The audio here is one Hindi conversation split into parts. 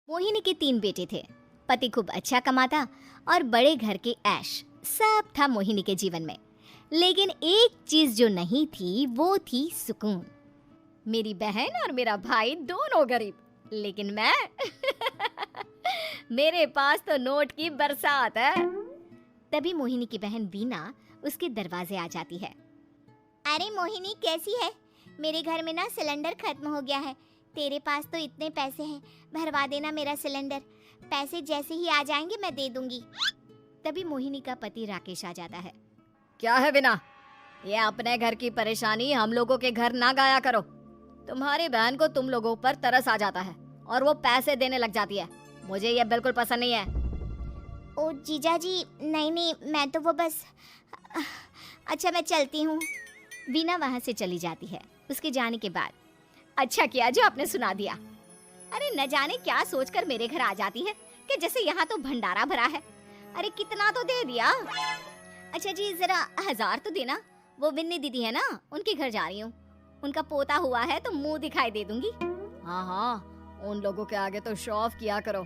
मोहिनी के 3 बेटे थे। पति खूब अच्छा कमाता और बड़े घर के ऐश सब था मोहिनी के जीवन में। लेकिन एक चीज जो नहीं थी वो थी सुकून। मेरी बहन और मेरा भाई दोनों गरीब, लेकिन मैं मेरे पास तो नोट की बरसात है। तभी मोहिनी की बहन बीना उसके दरवाजे आ जाती है। अरे मोहिनी कैसी है? मेरे घर में ना सिलेंडर खत्म हो गया है। तेरे पास तो इतने पैसे हैं, भरवा देना मेरा सिलेंडर। पैसे जैसे ही आ जाएंगे मैं दे दूंगी। तभी मोहिनी का पति राकेश आ जाता है। क्या है बिना, ये अपने घर की परेशानी हम लोगों के घर ना गाया करो। तुम्हारी बहन को तुम लोगों पर तरस आ जाता है और वो पैसे देने लग जाती है। मुझे ये बिल्कुल पसंद नहीं है। ओ जीजा जी, नहीं मैं तो वो बस अच्छा मैं चलती हूँ। बीना वहां से चली जाती है। उसके जाने के बाद अच्छा किया जो आपने सुना दिया। अरे न जाने क्या सोचकर मेरे घर आ जाती है कि जैसे यहाँ तो भंडारा भरा है। अरे कितना तो दे दिया। अच्छा जी जरा 1000 तो देना। वो बिन्नी दीदी है ना, उनके घर जा रही हूँ। उनका पोता हुआ है तो मुंह दिखाई दे दूंगी। हाँ, उन लोगों के आगे तो शो ऑफ किया करो।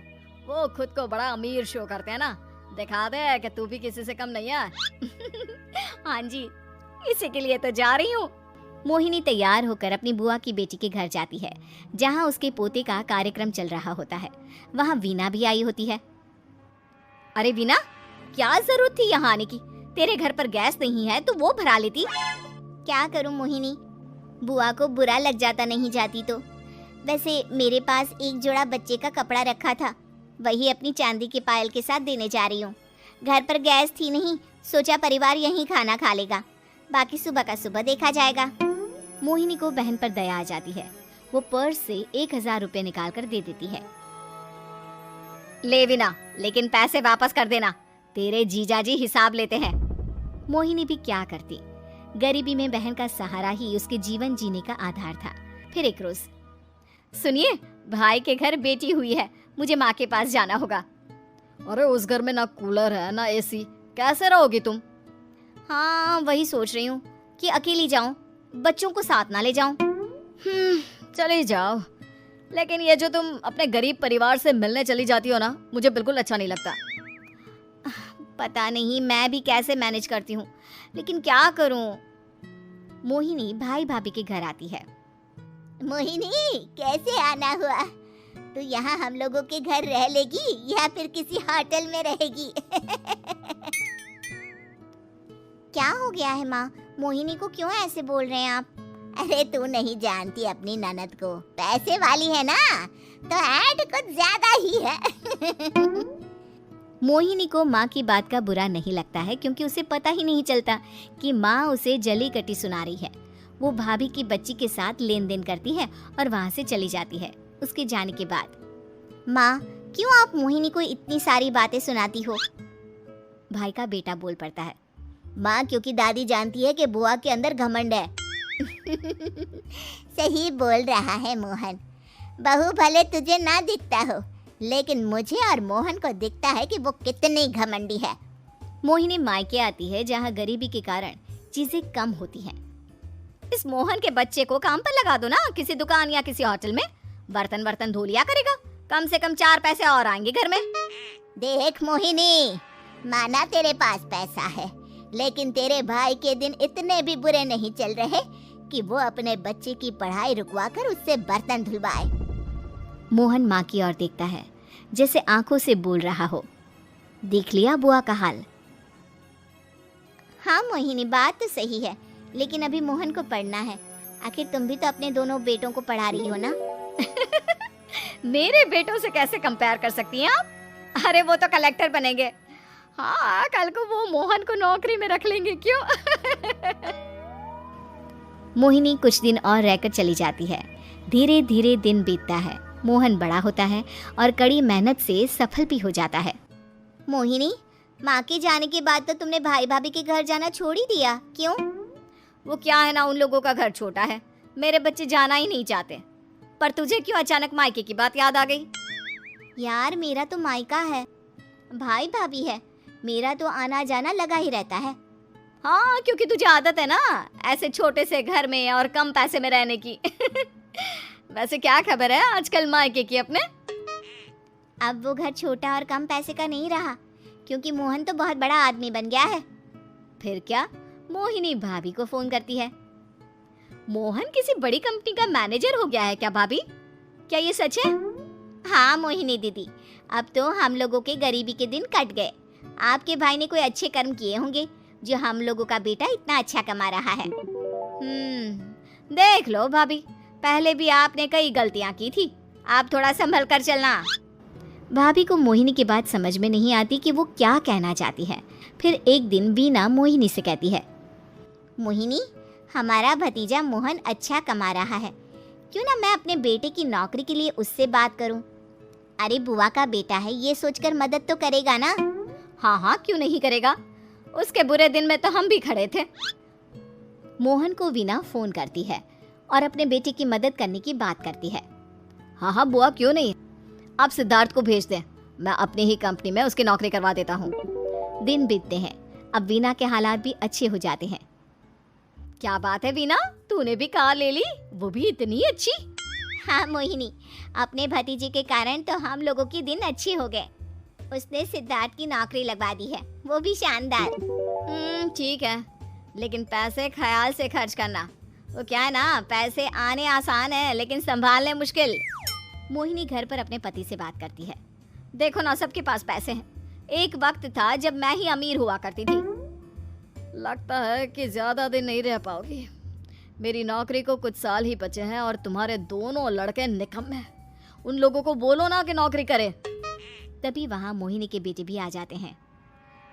वो खुद को बड़ा अमीर शो करते हैं ना। दिखा दे कि तू भी किसी से कम नहीं है। हाँ जी, इसी के लिए तो जा रही हूँ। मोहिनी तैयार होकर अपनी बुआ की बेटी के घर जाती है, जहाँ उसके पोते का कार्यक्रम चल रहा होता है। वहाँ वीना भी आई होती है। अरे वीना, क्या जरूरत थी यहाँ आने की? तेरे घर पर गैस नहीं है तो वो भरा लेती। क्या करूं मोहिनी, बुआ को बुरा लग जाता नहीं जाती तो। वैसे मेरे पास एक जोड़ा बच्चे का कपड़ा रखा था, वही अपनी चांदी के पायल के साथ देने जा रही हूँ। घर पर गैस थी नहीं, सोचा परिवार यहीं खाना खा लेगा, बाकी सुबह का सुबह देखा जाएगा। मोहिनी को बहन पर दया आ जाती है। वो पर्स से 1000 रुपए निकाल कर दे देती है। ले वीना, लेकिन पैसे वापस कर देना, तेरे जीजाजी हिसाब लेते हैं। मोहिनी भी क्या करती, गरीबी में बहन का सहारा ही उसके जीवन जीने का आधार था। फिर एक रोज, सुनिए, भाई के घर बेटी हुई है, मुझे माँ के पास जाना होगा। अरे उस घर में ना कूलर है ना एसी, कैसे रहोगी तुम? हाँ वही सोच रही हूँ कि अकेली जाऊं, बच्चों को साथ ना ले जाऊं। चली जाओ, लेकिन ये जो तुम अपने गरीब परिवार से मिलने चली जाती हो ना, मुझे बिल्कुल अच्छा नहीं लगता। पता नहीं मैं भी कैसे मैनेज करती हूँ, लेकिन क्या करूँ। मोहिनी भाई भाभी के घर आती है। मोहिनी कैसे आना हुआ? तू यहाँ हम लोगों के घर रह लेगी या फिर किसी होटल में रहेगी? क्या हो गया है माँ, मोहिनी को क्यों ऐसे बोल रहे हैं आप? अरे तू नहीं जानती अपनी ननद को, पैसे वाली है ना तो ऐड कुछ ज्यादा ही है। मोहिनी को माँ की बात का बुरा नहीं लगता है, क्योंकि उसे पता ही नहीं चलता कि माँ उसे जली कटी सुना रही है। वो भाभी की बच्ची के साथ लेन देन करती है और वहाँ से चली जाती है। उसके जाने के बाद, माँ क्यों आप मोहिनी को इतनी सारी बातें सुनाती हो? भाई का बेटा बोल पड़ता है। माँ क्योंकि दादी जानती है कि बुआ के अंदर घमंड है। सही बोल रहा है मोहन, बहू भले तुझे ना दिखता हो, लेकिन मुझे और मोहन को दिखता है कि वो कितनी घमंडी है। मोहिनी मायके आती है, जहाँ गरीबी के कारण चीजें कम होती हैं। इस मोहन के बच्चे को काम पर लगा दो ना, किसी दुकान या किसी होटल में बर्तन धो लिया करेगा, कम से कम 4 पैसे और आएंगे घर में। देख मोहिनी, माना तेरे पास पैसा है, लेकिन तेरे भाई के दिन इतने भी बुरे नहीं चल रहे कि वो अपने बच्चे की पढ़ाई रुकवाकर उससे बर्तन धुलवाए। मोहन माँ की ओर देखता है, जैसे आंखों से बोल रहा हो, देख लिया बुआ का हाल। हाँ मोहिनी, बात तो सही है, लेकिन अभी मोहन को पढ़ना है। आखिर तुम भी तो अपने दोनों बेटों को पढ़ा रही हो ना। मेरे बेटों से कैसे कंपेयर कर सकती हैं आप? अरे वो तो कलेक्टर बनेंगे। हाँ, कल को वो मोहन को नौकरी में रख लेंगे, क्यों? मोहिनी कुछ दिन और रहकर चली जाती है। धीरे धीरे दिन बीतता है। मोहन बड़ा होता है और कड़ी मेहनत से सफल भी हो जाता है। मोहिनी, माँ के जाने के बाद तो तुमने भाई भाभी के घर जाना छोड़ ही दिया, क्यों? वो क्या है ना, उन लोगों का घर छोटा है, मेरे बच्चे जाना ही नहीं चाहते। पर तुझे क्यों अचानक मायके की बात याद आ गई? यार मेरा तो मायका है, भाई भाभी है, मेरा तो आना जाना लगा ही रहता है। हाँ, क्योंकि तुझे आदत है ना ऐसे छोटे से घर में और कम पैसे में रहने की। वैसे क्या खबर है आजकल मायके की अपने? अब वो घर छोटा और कम पैसे का नहीं रहा, क्योंकि मोहन तो बहुत बड़ा आदमी बन गया है। फिर क्या? मोहिनी भाभी को फोन करती है। मोहन किसी बड़ी कंपनी का मैनेजर हो गया है क्या भाभी? क्या ये सच है? हाँ मोहिनी दीदी, अब तो हम लोगों के गरीबी के दिन कट गए। आपके भाई ने कोई अच्छे कर्म किए होंगे जो हम लोगों का बेटा इतना अच्छा कमा रहा है। देख लो भाभी, पहले भी आपने कई गलतियां की थी, आप थोड़ा संभल कर चलना। भाभी को मोहिनी की बात समझ में नहीं आती कि वो क्या कहना चाहती है। फिर एक दिन वीना मोहिनी से कहती है, मोहिनी, हमारा भतीजा मोहन अच्छा कमा रहा है, क्यों ना मैं अपने बेटे की नौकरी के लिए उससे बात करूं। अरे बुआ का बेटा है, ये सोचकर मदद तो करेगा ना। हाँ हाँ, क्यों नहीं करेगा, उसके बुरे दिन में तो हम भी खड़े थे। मोहन को वीना फोन करती है और अपने बेटे की मदद करने की बात करती है। हाँ हाँ बुआ, क्यों नहीं, आप सिद्धार्थ को भेज दें, मैं अपनी ही कंपनी में उसकी नौकरी करवा देता हूँ। दिन बीतते हैं, अब वीना के हालात भी अच्छे हो जाते हैं। क्या बात है वीना, तूने भी कार ले ली, वो भी इतनी अच्छी। हाँ मोहिनी, अपने भतीजे के कारण तो हम लोगों के दिन अच्छे हो गए। उसने सिद्धार्थ की नौकरी लगवा दी है, वो भी शानदार। ठीक है, लेकिन पैसे ख्याल से खर्च करना। वो क्या है ना, पैसे आने आसान है लेकिन संभालने मुश्किल। मोहिनी घर पर अपने पति से बात करती है। देखो ना, सबके पास पैसे हैं, एक वक्त था जब मैं ही अमीर हुआ करती थी। लगता है कि ज्यादा दिन नहीं रह पाओगी, मेरी नौकरी को कुछ साल ही बचे हैं और तुम्हारे दोनों लड़के निकम्मे हैं। उन लोगों को बोलो ना कि नौकरी करें। तभी वहाँ मोहिनी के बेटे भी आ जाते हैं।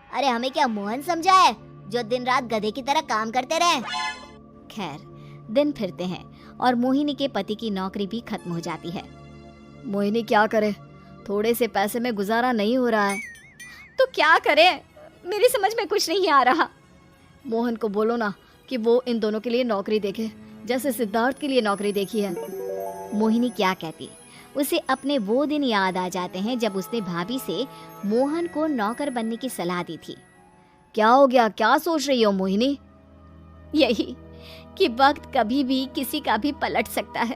अरे हमें क्या मोहन समझा है जो दिन रात गधे की तरह काम करते रहे। खैर, दिन फिरते हैं और मोहिनी के पति की नौकरी भी खत्म हो जाती है। मोहिनी क्या करे, थोड़े से पैसे में गुजारा नहीं हो रहा है। तो क्या करे, मेरी समझ में कुछ नहीं आ रहा। मोहन को बोलो ना कि वो इन दोनों के लिए नौकरी देखे, जैसे सिद्धार्थ के लिए नौकरी देखी है। मोहिनी क्या कहती, उसे अपने वो दिन याद आ जाते हैं जब उसने भाभी से मोहन को नौकर बनने की सलाह दी थी। क्या हो गया, क्या सोच रही हो मोहिनी? यही कि वक्त कभी भी किसी का भी पलट सकता है,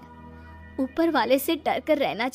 ऊपर वाले से डर कर रहना